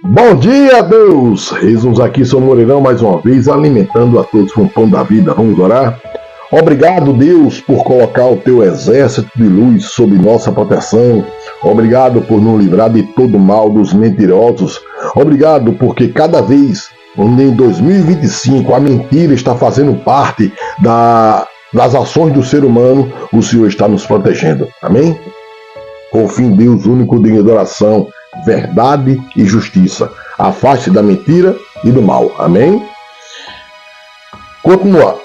Bom dia, Deus! Reis aqui, sou Moreirão, mais uma vez, alimentando a todos com o pão da vida. Vamos orar? Obrigado, Deus, por colocar o teu exército de luz sob nossa proteção. Obrigado por nos livrar de todo mal dos mentirosos. Obrigado porque cada vez, em 2025, a mentira está fazendo parte das ações do ser humano, o Senhor está nos protegendo. Amém? Por fim, Deus, único digno de oração, verdade e justiça. Afaste da mentira e do mal. Amém? Continua.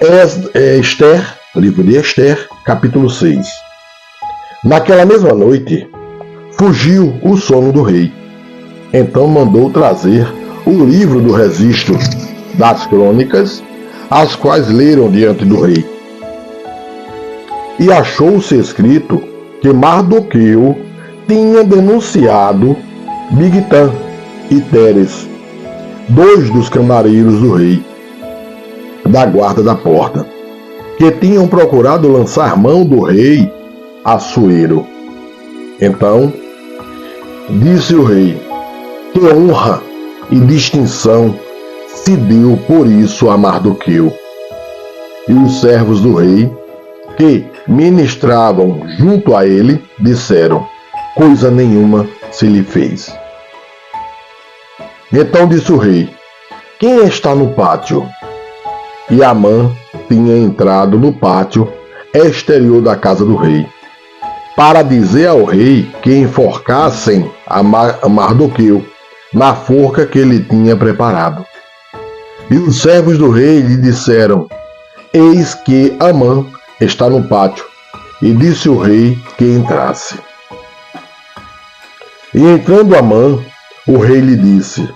Esther, livro de Esther, capítulo 6. Naquela mesma noite, fugiu o sono do rei. Então mandou trazer o livro do registro das crônicas, as quais leram diante do rei. E achou-se escrito que Mardoqueu tinha denunciado Bigtã e Teres, dois dos camareiros do rei, da guarda da porta, que tinham procurado lançar mão do rei Assuero. Então disse o rei: que honra e distinção se deu por isso a Mardoqueu. E os servos do rei, que ministravam junto a ele, disseram: coisa nenhuma se lhe fez. Então disse o rei: quem está no pátio? E Amã tinha entrado no pátio exterior da casa do rei, para dizer ao rei que enforcassem a Mardoqueu na forca que ele tinha preparado. E os servos do rei lhe disseram: eis que Amã está no pátio. E disse o rei que entrasse. E entrando Amã, o rei lhe disse: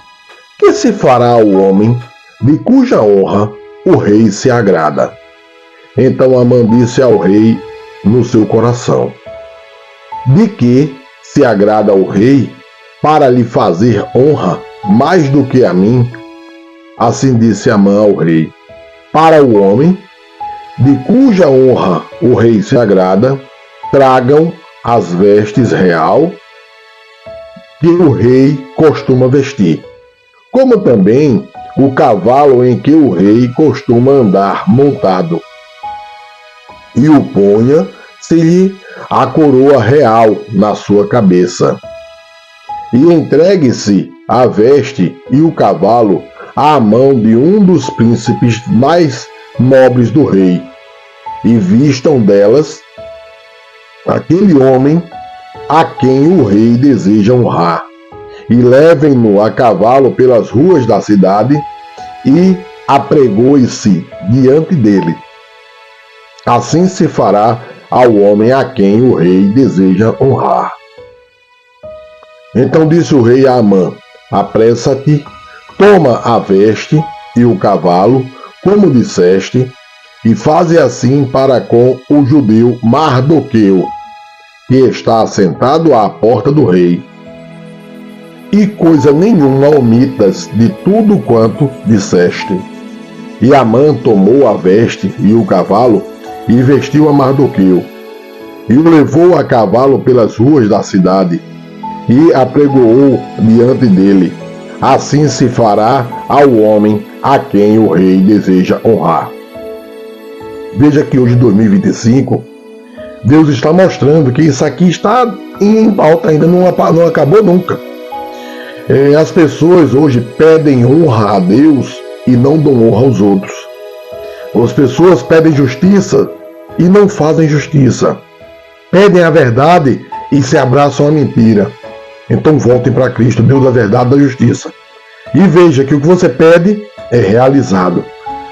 que se fará ao homem de cuja honra o rei se agrada? Então Amã disse ao rei no seu coração: de que se agrada ao rei para lhe fazer honra mais do que a mim? Assim disse Amã ao rei: para o homem de cuja honra o rei se agrada, tragam as vestes real que o rei costuma vestir, como também o cavalo em que o rei costuma andar montado, e o ponha-se-lhe a coroa real na sua cabeça, e entregue-se a veste e o cavalo à mão de um dos príncipes mais nobres do rei, e vistam delas aquele homem a quem o rei deseja honrar, e levem-no a cavalo pelas ruas da cidade, e apregoe-se diante dele. Assim se fará ao homem a quem o rei deseja honrar. Então disse o rei a Amã: apressa-te, toma a veste e o cavalo, como disseste, e faze assim para com o judeu Mardoqueu, que está assentado à porta do rei. E coisa nenhuma omitas de tudo quanto disseste. E Amã tomou a veste e o cavalo, e vestiu a Mardoqueu, e o levou a cavalo pelas ruas da cidade, e apregoou diante dele. Assim se fará ao homem a quem o rei deseja honrar. Veja que hoje, 2025, Deus está mostrando que isso aqui está em pauta, ainda não acabou nunca. As pessoas hoje pedem honra a Deus e não dão honra aos outros. As pessoas pedem justiça e não fazem justiça. Pedem a verdade e se abraçam à mentira. Então voltem para Cristo, Deus da verdade e da justiça. E veja que o que você pede é realizado.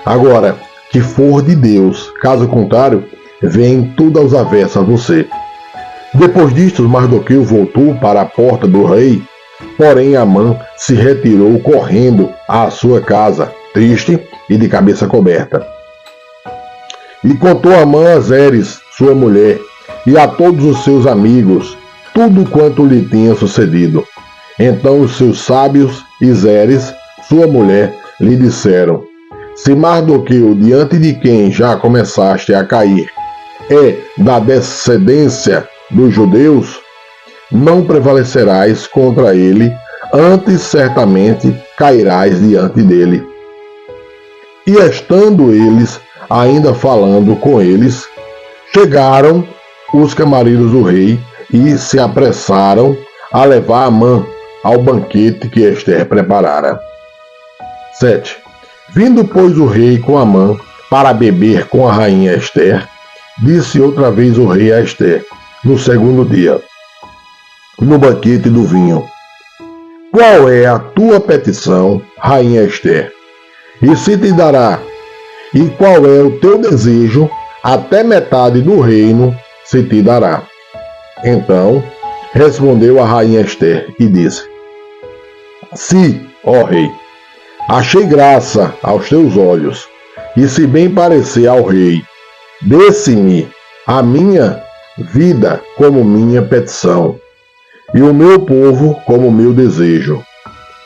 Agora, que for de Deus, caso contrário, vem tudo aos avessos a você. Depois disto, Mardoqueu voltou para a porta do rei, porém Amã se retirou correndo à sua casa, triste e de cabeça coberta. E contou Amã a Zeres, sua mulher, e a todos os seus amigos, tudo quanto lhe tinha sucedido. Então os seus sábios e Zeres, sua mulher, lhe disseram: se Mardoqueu, diante de quem já começaste a cair, é da descendência dos judeus, não prevalecerás contra ele antes certamente cairás diante dele. E estando eles ainda falando com eles, chegaram os camareiros do rei e se apressaram a levar Amã ao banquete que Ester preparara. 7. Vindo, pois, o rei com Amã para beber com a rainha Ester, disse outra vez o rei a Ester, no segundo dia, no banquete do vinho: qual é a tua petição, rainha Ester? E se te dará? E qual é o teu desejo? Até metade do reino se te dará. Então respondeu a rainha Ester e disse: se, ó rei, achei graça aos teus olhos, e se bem parecer ao rei, dê-se-me a minha vida como minha petição, e o meu povo como meu desejo,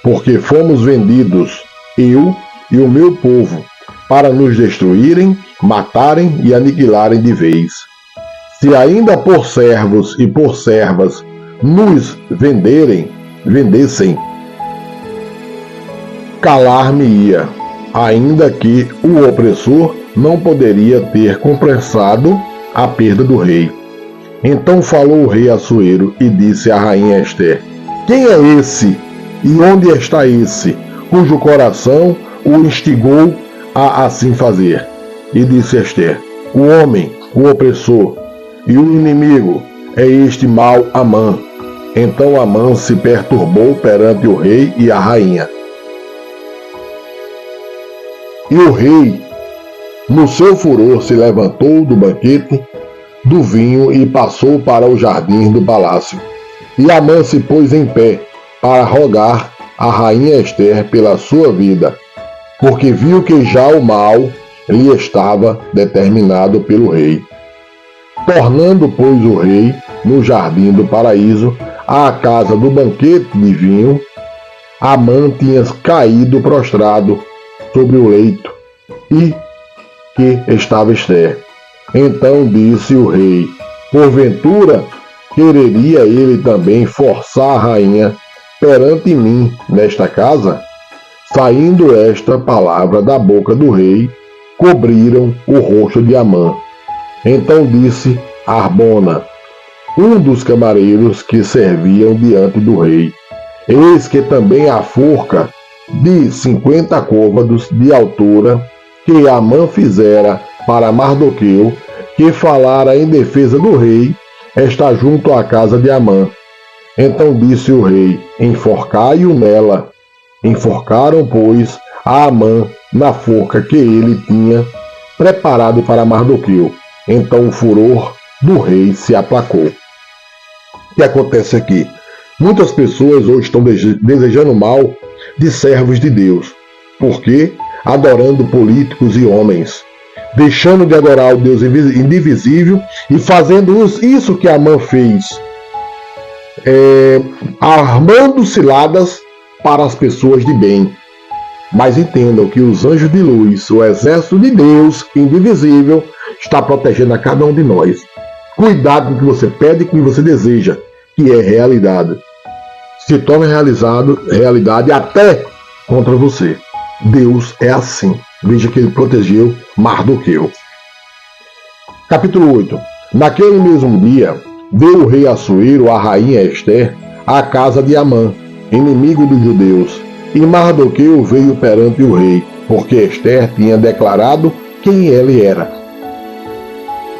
porque fomos vendidos, eu e o meu povo, para nos destruírem, matarem e aniquilarem de vez. Se ainda por servos e por servas nos vendessem, calar-me-ia, ainda que o opressor não poderia ter compensado a perda do rei. Então falou o rei Assuero e disse à rainha Ester: quem é esse e onde está esse, cujo coração o instigou a assim fazer? E disse Ester: o homem, o opressor, e o inimigo é este mau Amã. Então Amã se perturbou perante o rei e a rainha. E o rei, no seu furor, se levantou do banquete do vinho e passou para o jardim do palácio. E Amã se pôs em pé para rogar a rainha Ester pela sua vida, porque viu que já o mal lhe estava determinado pelo rei. Tornando, pois, o rei no jardim do paraíso, à casa do banquete de vinho, Amã tinha caído prostrado sobre o leito, e que estava Ester. Então disse o rei: porventura quereria ele também forçar a rainha perante mim nesta casa? Saindo esta palavra da boca do rei, cobriram o rosto de Amã. Então disse Arbona, um dos camareiros que serviam diante do rei: eis que também a forca de 50 côvados de altura que Amã fizera para Mardoqueu, que falara em defesa do rei, está junto à casa de Amã. Então disse o rei: enforcai-o nela. Enforcaram, pois, a Amã na forca que ele tinha preparado para Mardoqueu. Então o furor do rei se aplacou. O que acontece aqui? Muitas pessoas hoje estão desejando mal de servos de Deus. Por quê? Adorando políticos e homens, deixando de adorar o Deus indivisível e fazendo isso que Amã fez, armando ciladas para as pessoas de bem. Mas entendam que os anjos de luz, o exército de Deus indivisível, está protegendo a cada um de nós. Cuidado com o que você pede e com o que você deseja, que é realidade. Se torna realidade até contra você. Deus é assim. Veja que ele protegeu Mardoqueu. Capítulo 8. Naquele mesmo dia, deu o rei Assuero a rainha Ester à casa de Amã, inimigo dos judeus. E Mardoqueu veio perante o rei, porque Ester tinha declarado quem ele era.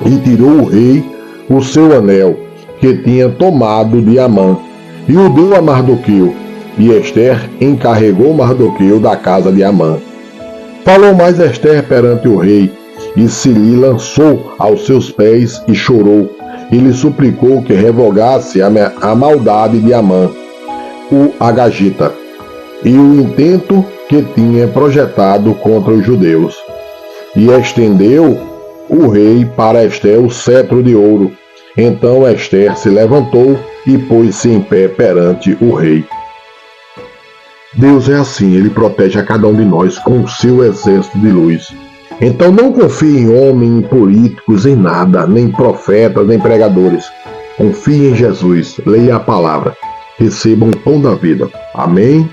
E tirou o rei o seu anel, que tinha tomado de Amã, e o deu a Mardoqueu. E Ester encarregou Mardoqueu da casa de Amã. Falou mais Ester perante o rei, e se lhe lançou aos seus pés e chorou, e lhe suplicou que revogasse a maldade de Amã, o Agagita, e o intento que tinha projetado contra os judeus. E estendeu o rei para Ester o cetro de ouro. Então Ester se levantou e pôs-se em pé perante o rei. Deus é assim, ele protege a cada um de nós com o seu exército de luz. Então não confie em homens, em políticos, em nada, nem profetas, nem pregadores. Confie em Jesus, leia a palavra. recebam o pão da vida. Amém?